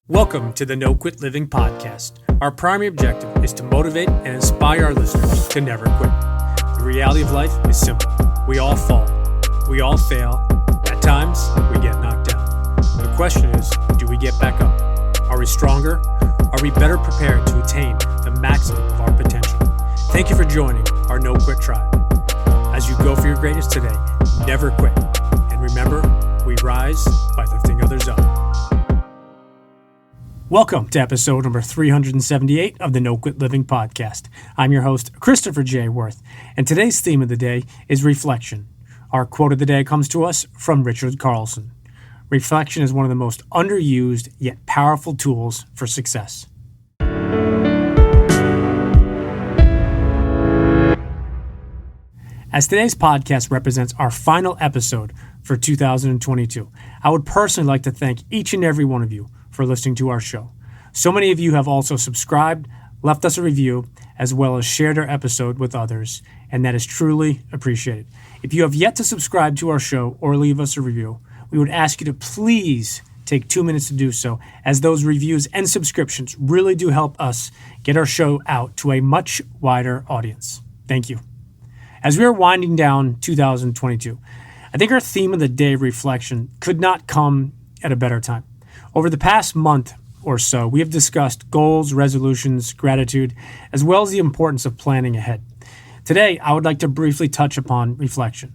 Welcome to the No Quit Living podcast. Our primary objective is to motivate and inspire our listeners to never quit. The reality of life is simple. We all fall. We all fail. At times, we get knocked down. The question is, do we get back up? Are we stronger? Are we better prepared to attain the maximum of our potential? Thank you for joining our No Quit tribe. As you go for your greatness today, never quit. And remember, we rise by lifting others up. Welcome to episode number 378 of the No Quit Living podcast. I'm your host, Christopher J. Worth, and today's theme of the day is reflection. Our quote of the day comes to us from Richard Carlson. Reflection is one of the most underused yet powerful tools for success. As today's podcast represents our final episode for 2022, I would personally like to thank each and every one of you for listening to our show. So many of you have also subscribed, left us a review, as well as shared our episode with others, and that is truly appreciated. If you have yet to subscribe to our show or leave us a review, we would ask you to please take 2 minutes to do so, as those reviews and subscriptions really do help us get our show out to a much wider audience. Thank you. As we are winding down 2022, I think our theme of the day, reflection, could not come at a better time. Over the past month or so, we have discussed goals, resolutions, gratitude, as well as the importance of planning ahead. Today, I would like to briefly touch upon reflection.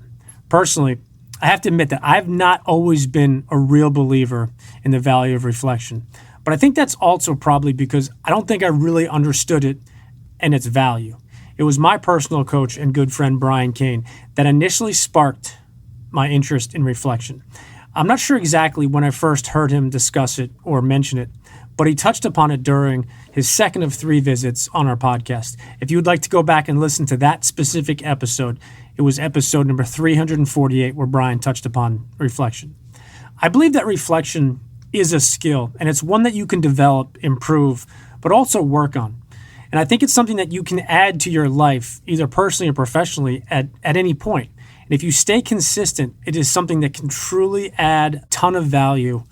Personally, I have to admit that I've not always been a real believer in the value of reflection, but I think that's also probably because I don't think I really understood it and its value. It was my personal coach and good friend Brian Kane that initially sparked my interest in reflection. I'm not sure exactly when I first heard him discuss it or mention it, but he touched upon it during his second of 3 visits on our podcast. If you would like to go back and listen to that specific episode, it was episode number 348 where Brian touched upon reflection. I believe that reflection is a skill, and it's one that you can develop, improve, but also work on. And I think it's something that you can add to your life, either personally or professionally, at any point. And if you stay consistent, it is something that can truly add a ton of value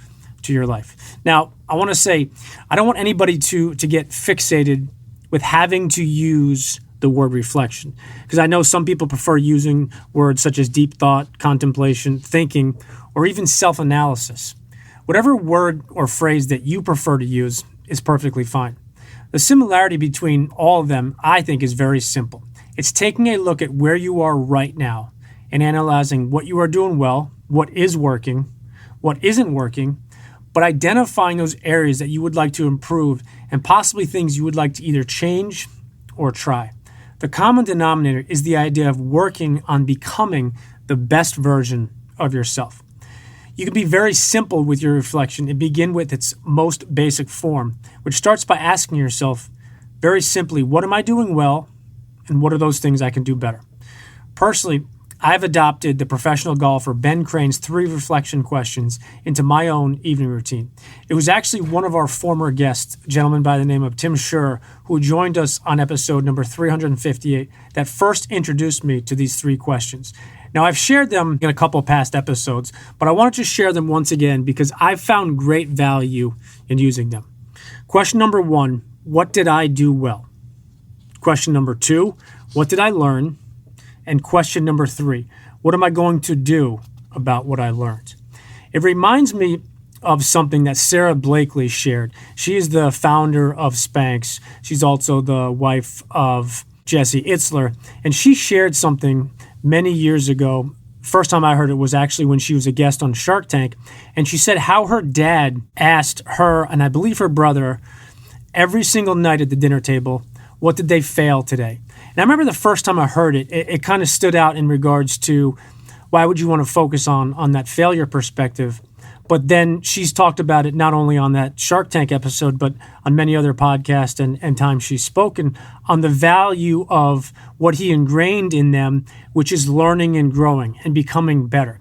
to your life. Now, I want to say, I don't want anybody to get fixated with having to use the word reflection, because I know some people prefer using words such as deep thought, contemplation, thinking, or even self-analysis. Whatever word or phrase that you prefer to use is perfectly fine. The similarity between all of them, I think, is very simple. It's taking a look at where you are right now and analyzing what you are doing well, what is working, what isn't working, but identifying those areas that you would like to improve and possibly things you would like to either change or try. The common denominator is the idea of working on becoming the best version of yourself. You can be very simple with your reflection and begin with its most basic form, which starts by asking yourself very simply, what am I doing well, and what are those things I can do better? Personally, I've adopted the professional golfer Ben Crane's 3 reflection questions into my own evening routine. It was actually one of our former guests, a gentleman by the name of Tim Schur, who joined us on episode number 358, that first introduced me to these 3 questions. Now, I've shared them in a couple of past episodes, but I wanted to share them once again because I've found great value in using them. Question number 1, what did I do well? Question number 2, what did I learn? And question number 3, what am I going to do about what I learned? It reminds me of something that Sarah Blakely shared. She is the founder of Spanx. She's also the wife of Jesse Itzler. And she shared something many years ago. First time I heard it was actually when she was a guest on Shark Tank. And she said how her dad asked her, and I believe her brother, every single night at the dinner table, what did they fail today? And I remember the first time I heard it, it kind of stood out in regards to why would you want to focus on that failure perspective? But then she's talked about it not only on that Shark Tank episode, but on many other podcasts and times she's spoken on the value of what he ingrained in them, which is learning and growing and becoming better.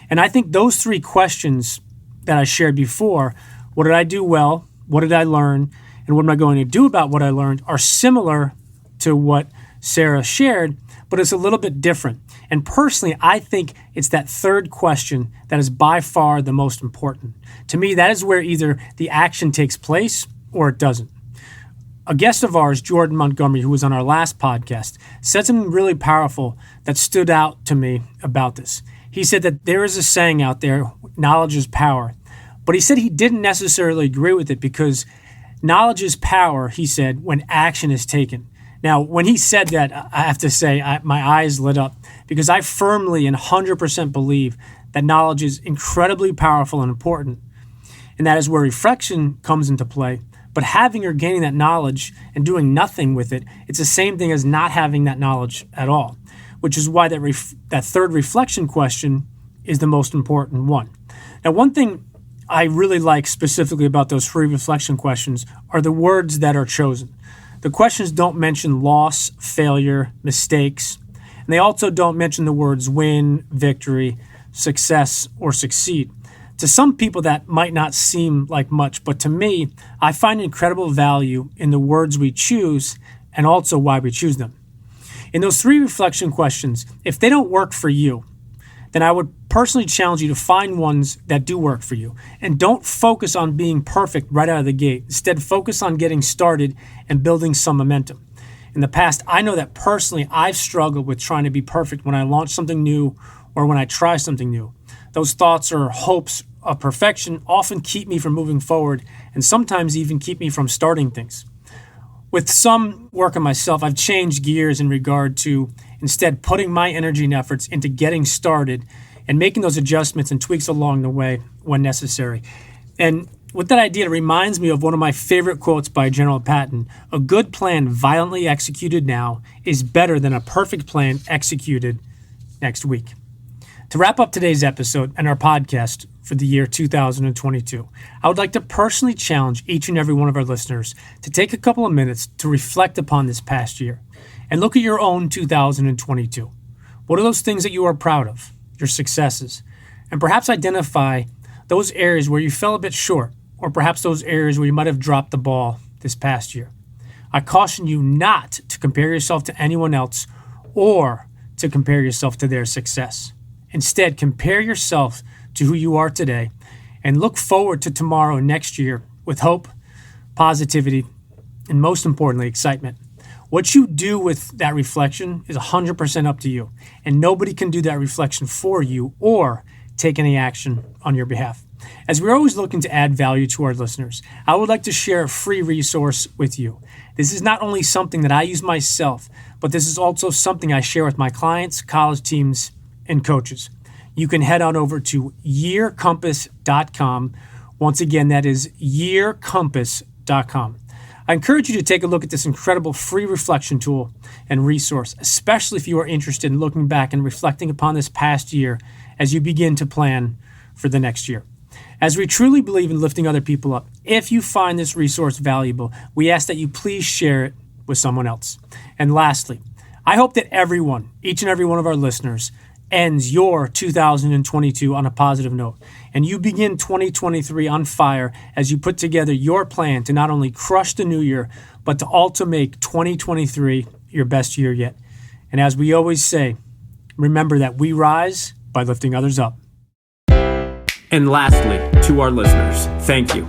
And I think those 3 questions that I shared before, what did I do well, what did I learn, and what am I going to do about what I learned, are similar to what Sarah shared, but it's a little bit different. And personally, I think it's that third question that is by far the most important. To me, that is where either the action takes place or it doesn't. A guest of ours, Jordan Montgomery, who was on our last podcast, said something really powerful that stood out to me about this. He said that there is a saying out there, knowledge is power. But he said he didn't necessarily agree with it because knowledge is power, he said, when action is taken. Now, when he said that, I have to say my eyes lit up because I firmly and 100% believe that knowledge is incredibly powerful and important. And that is where reflection comes into play. But having or gaining that knowledge and doing nothing with it, it's the same thing as not having that knowledge at all, which is why that third reflection question is the most important one. Now, one thing I really like specifically about those three reflection questions are the words that are chosen. The questions don't mention loss, failure, mistakes, and they also don't mention the words win, victory, success, or succeed. To some people, that might not seem like much, but to me, I find incredible value in the words we choose and also why we choose them. In those three reflection questions, if they don't work for you, then I would personally challenge you to find ones that do work for you. And don't focus on being perfect right out of the gate. Instead, focus on getting started and building some momentum. In the past, I know that personally, I've struggled with trying to be perfect when I launch something new or when I try something new. Those thoughts or hopes of perfection often keep me from moving forward and sometimes even keep me from starting things. With some work on myself, I've changed gears in regard to instead putting my energy and efforts into getting started and making those adjustments and tweaks along the way when necessary. And with that idea, it reminds me of one of my favorite quotes by General Patton: "A good plan violently executed now is better than a perfect plan executed next week." To wrap up today's episode and our podcast for the year 2022, I would like to personally challenge each and every one of our listeners to take a couple of minutes to reflect upon this past year and look at your own 2022. What are those things that you are proud of, your successes, and perhaps identify those areas where you fell a bit short, or perhaps those areas where you might have dropped the ball this past year. I caution you not to compare yourself to anyone else or to compare yourself to their success. Instead, compare yourself to who you are today and look forward to tomorrow and next year with hope, positivity, and most importantly, excitement. What you do with that reflection is 100% up to you, and nobody can do that reflection for you or take any action on your behalf. As we're always looking to add value to our listeners, I would like to share a free resource with you. This is not only something that I use myself, but this is also something I share with my clients, college teams, and coaches. You can head on over to yearcompass.com. Once again, that is yearcompass.com. I encourage you to take a look at this incredible free reflection tool and resource, especially if you are interested in looking back and reflecting upon this past year as you begin to plan for the next year. As we truly believe in lifting other people up, if you find this resource valuable, we ask that you please share it with someone else. And lastly, I hope that everyone, each and every one of our listeners, ends your 2022 on a positive note, and you begin 2023 on fire as you put together your plan to not only crush the new year, but to also make 2023 your best year yet. And as we always say, remember that we rise by lifting others up. And lastly, to our listeners, thank you.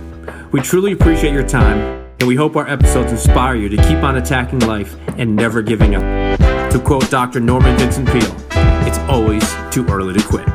We truly appreciate your time, and we hope our episodes inspire you to keep on attacking life and never giving up. To quote Dr. Norman Vincent Peale, it's always too early to quit.